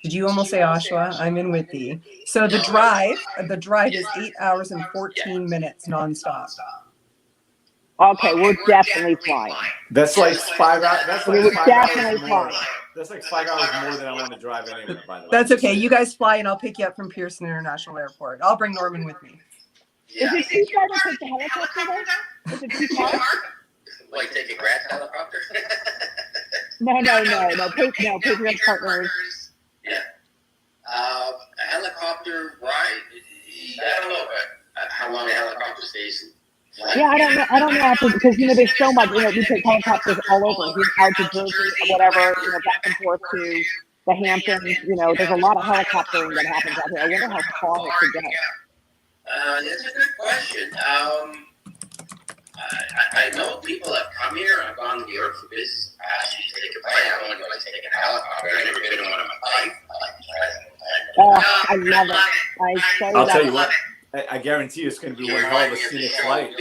Did you almost say Oshawa? I'm in Whitby. So the drive is 8 hours and 14 minutes nonstop. Okay, we're definitely flying. That's like 5 hours. That's like We're 5 definitely hours more. flying. That's like 5 hours more than I want to drive anywhere, by the way. That's okay. You guys fly and I'll pick you up from Pearson International Airport. I'll bring Norman with me. Is it too far to take the helicopter though? Is it too far? Like take a grass helicopter? No. Patriot Partners. Yeah. A helicopter ride? I don't know how long a helicopter stays. Yeah, I don't know because there's so much. We take helicopters all over. Out to Jersey or whatever. Back and forth to the Hamptons. There's a lot of helicoptering that happens out here. I wonder how far it could go. That's a good question. I know people that come here. I've gone to New York for business. I actually take a plane. I don't like taking a helicopter. I never been on one in my life. I love it. I'll tell you what. I guarantee you it's going to be one hell of a scenic flight.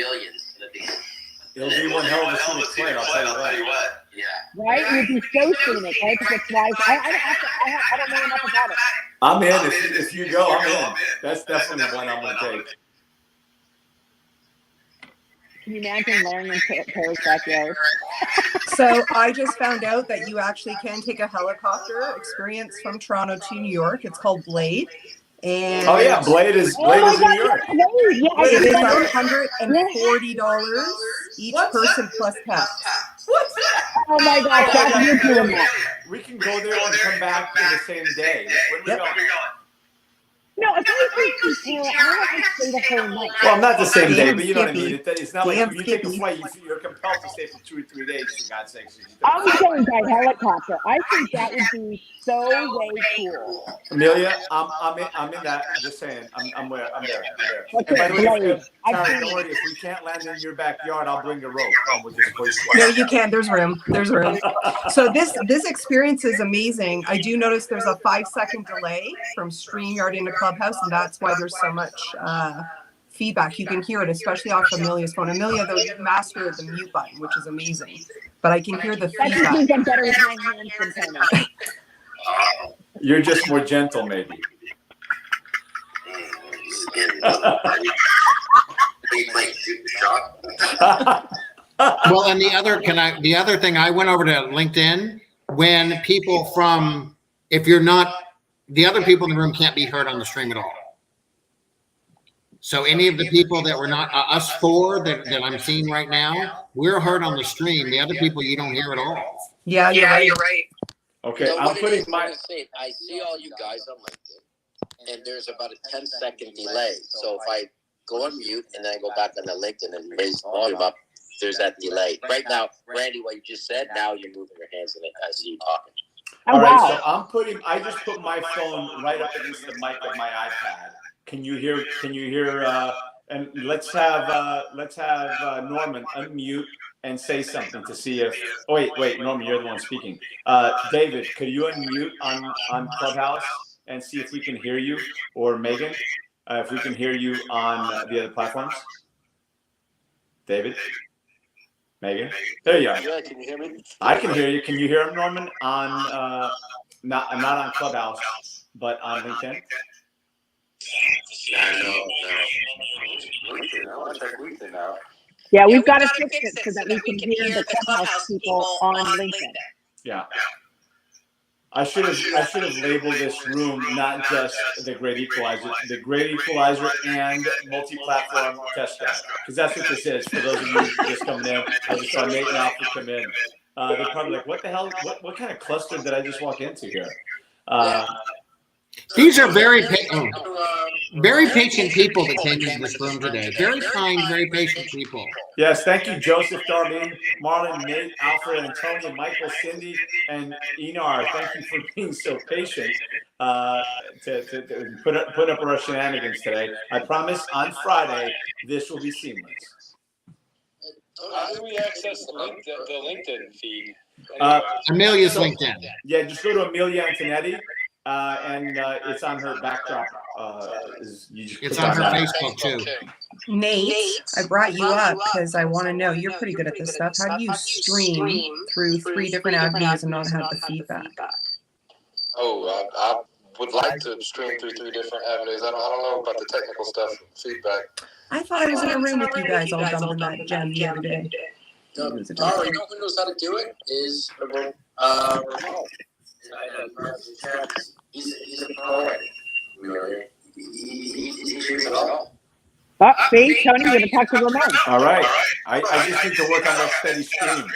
It'll be one hell of a scenic flight. I'll tell you that. Yeah. Right? It would be so scenic, right? Because it's nice. I don't know enough about it. I'm in. If you go, I'm in. That's definitely one I'm going to take. Can you imagine laying in Paris backyard? So I just found out that you actually can take a helicopter experience from Toronto to New York. It's called Blade. And oh yeah, Blade is in New York. It is $140 each person plus pets. Oh my gosh, that's you doing that. We can go there and come back in the same day. When are we going? No, if I think I want to stay the whole night. Well, not the same day, but you know what I mean. It's not like Damn you take a Skippy. flight, you're compelled to stay for 2 or 3 days, for God's sakes. I'm going by helicopter. I think that would be so way cool. Amelia, I'm in that. I'm just saying. I'm there. Okay, And by the way, Blade. Karen, don't worry. If we can't land in your backyard, I'll bring a rope. We'll just hoist No, you. you can. There's room. So this experience is amazing. I do notice there's a 5-second delay from StreamYard into Clubhouse, and that's why there's so much feedback. You can hear it, especially off Amelia's phone. Amelia, though, you've mastered the mute button, which is amazing. But I can hear the That just feedback. means I'm better with my hands than Tony. You're just more gentle, maybe. Well, and the other thing, I went over to LinkedIn when people from, if you're not, the other people in the room can't be heard on the stream at all. So any of the people that were not, us four that I'm seeing right now, we're heard on the stream. The other people you don't hear at all. Yeah, you're right. Okay, You know, I'm putting my. I see all you guys on LinkedIn, and there's about a 10-second delay. So if I go on mute and then I go back on the LinkedIn and raise the volume up, there's that delay. Right now, Randy, what you just said, now you're moving your hands and I see you talking. All right, so I just put my phone right up against the mic of my iPad. Can you hear? And let's have Norman unmute and say something to see if. Oh, wait, Norman, you're the one speaking. David, could you unmute on Clubhouse and see if we can hear you, or Megan, if we can hear you on the other platforms? David, Megan, there you are. Yeah, can you hear me? I can hear you. Can you hear him, Norman? On not on Clubhouse, but on LinkedIn. No. Yeah, we've got to fix it so that we can hear the Clubhouse people on LinkedIn. Yeah. I should have labeled this room not just the Great Equalizer, and multi-platform test drive, because that's what this is. For those of you just coming in, I just saw Nate and Alfred come in. They're probably like, "What the hell? What kind of cluster did I just walk into here?" These are very patient people that came into this room today. Very kind, very patient people. Yes, thank you, Joseph, Darlene, Marlon, Nate, Alfred, Antonia, Michael, Cindy, and Enar. Thank you for being so patient to put up with our shenanigans today. I promise on Friday this will be seamless. How do we access the LinkedIn feed? Amelia's LinkedIn. Yeah, just go to Amelia Antonetti. And it's on her backdrop. It's on her Facebook too. Nate, I brought you up because I want to know, you're pretty good at this stuff. How do you stream through 3 different avenues and not have the feedback? Oh, I would like to stream through 3 different avenues. I don't know about the technical stuff, feedback. I thought I was in a room with you guys all dumping that gem the other day. You know who knows how to do it is Ramon. He's a pro. He's using it all. Oh, see, Tony, you're going to talk to Ramon. All right. I just need to work on that steady stream.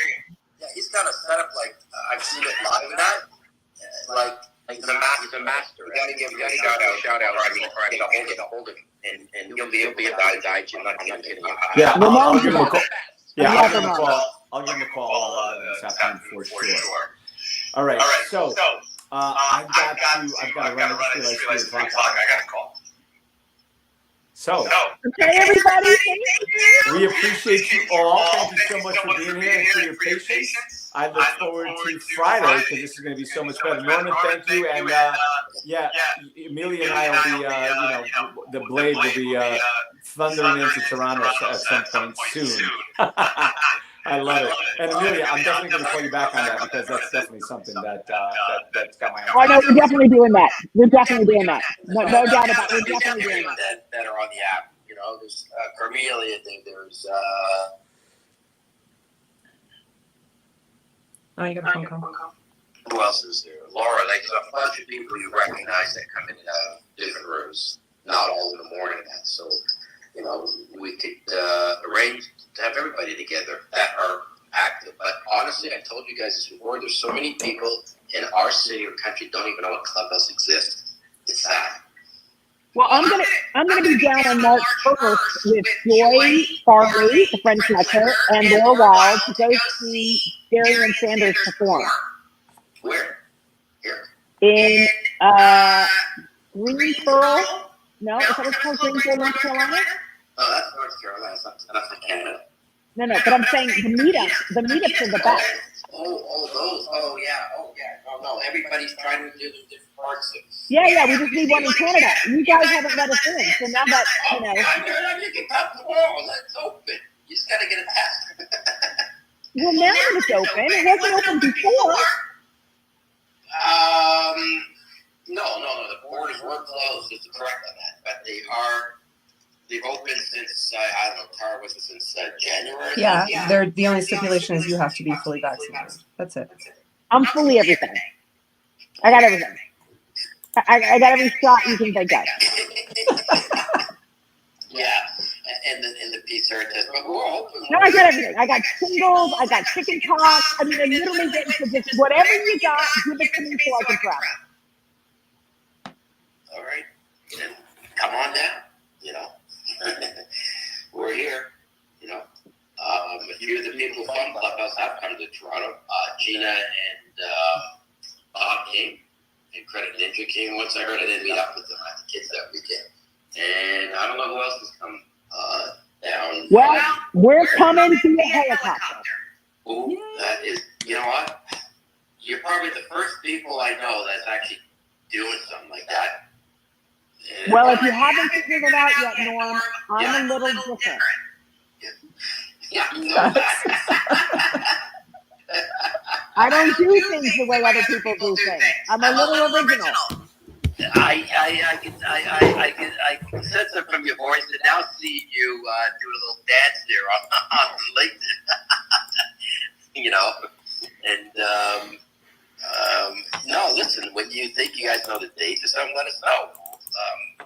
Yeah, he's got a setup like I've seen it live and that. Like he's a master. You gotta give him a shout out. Get a hold of him, and he'll be able to guide you. I'm not kidding you. Yeah, I'll give him a call. Yeah, I'll give him a call. I'll give him a call this afternoon for sure. All right. So I've got to run. I just realized 3 o'clock. I got a call. So, okay, everybody, we appreciate you all. Thank you so much for being here and for your patience. I look forward to Friday because this is going to be so much better. Norman, thank you. And Amelia and I will be, the blade will be thundering into Toronto at some point soon. I love it. And Amelia, I'm definitely going to call you back on that because that's definitely something that's got my attention. Oh, no, we're definitely doing that. We're definitely doing that. No doubt about it. We're definitely doing that. That are on the app. You know, there's Carmelia, there's Oh, you got a phone call. Who else is there? Laura, like there's a bunch of people you recognize that come in and out of different rooms. Not all in the morning. So, you know, we could arrange to have everybody together that are active. But honestly, I told you guys this before, there's so many people in our city or country don't even know what Clubhouse exists. It's sad. Well, I'm gonna be down on March 1st with Joy Farley, the French Metro, and Laura Wild to go see Darian Sanders perform. Where? Here. In Greensboro. No, is that what's called Greensboro, North Carolina? Oh, that's North Carolina. That's not Canada. No, but I'm saying the meetups are the best. Those. Oh, yeah. No. Everybody's trying to do the different parts of. Yeah. We just need one in Canada. You guys haven't let us in, so now that you know. You can cut the wall. Let's open. You just gotta get a pass. Well, now that it's open, it wasn't open before. No. The borders were closed. Just to correct on that, but they've opened since I don't know. Tara, was it since January? Yeah. They're the only stipulation is you have to be fully vaccinated. That's it. I'm fully everything. I got everything. I got every shot you can think of. Yeah, and the PCR test, but we're open. No, I got everything. I got shingles. I got chicken pox. I mean, I literally get to just whatever you got, give it to me so I can travel. All right, then come on down. You know, we're here. You know, a few of the people from Clubhouse have come to Toronto. Gina and Bob came, and Credit Ninja came. Once I heard I didn't meet up with them at the kids that weekend. And I don't know who else has come down. Well, we're coming via helicopter. Ooh, that is, you know what? You're probably the first people I know that's actually doing something like that. And Well, if you haven't figured it out yet, Norm, I'm a little different. Yeah, you know that. I don't do things the way other people do things. I'm a little original. I can sense it from your voice, and now see you do a little dance there on LinkedIn. You know, and no, listen. When you think you guys know the dates or something, let us know.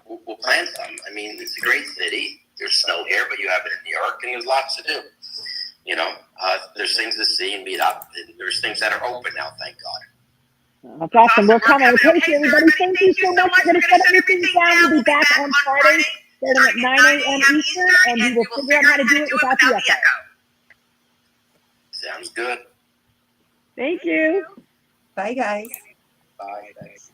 We'll plan something. I mean, it's a great city. There's snow here, but you have it in New York, and there's lots to do. You know, there's things to see and meet up, and there's things that are open now. Thank God. That's awesome. We're coming. Okay, everybody, thank you so much. We're going to shut everything down. We'll be back on Friday, starting at 9 a.m. Eastern, and we will figure out how to do it without the echo. Sounds good. Thank you. Bye, guys. Bye. Thanks.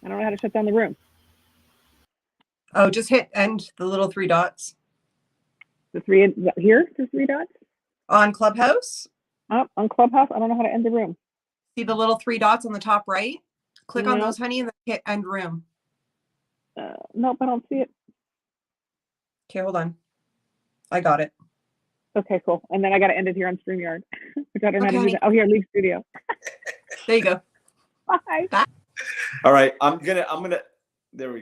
I don't know how to shut down the room. Oh, just hit end the little three dots. The three here, the three dots? On Clubhouse? Oh, on Clubhouse, I don't know how to end the room. See the little three dots on the top right? Click on those, honey, and then hit end room. Nope, I don't see it. Okay, hold on. I got it. Okay, cool. And then I got to end it here on StreamYard. I don't know how to do Okay. that. Oh, here, leave studio. There you go. Bye. All right, I'm gonna. There we go.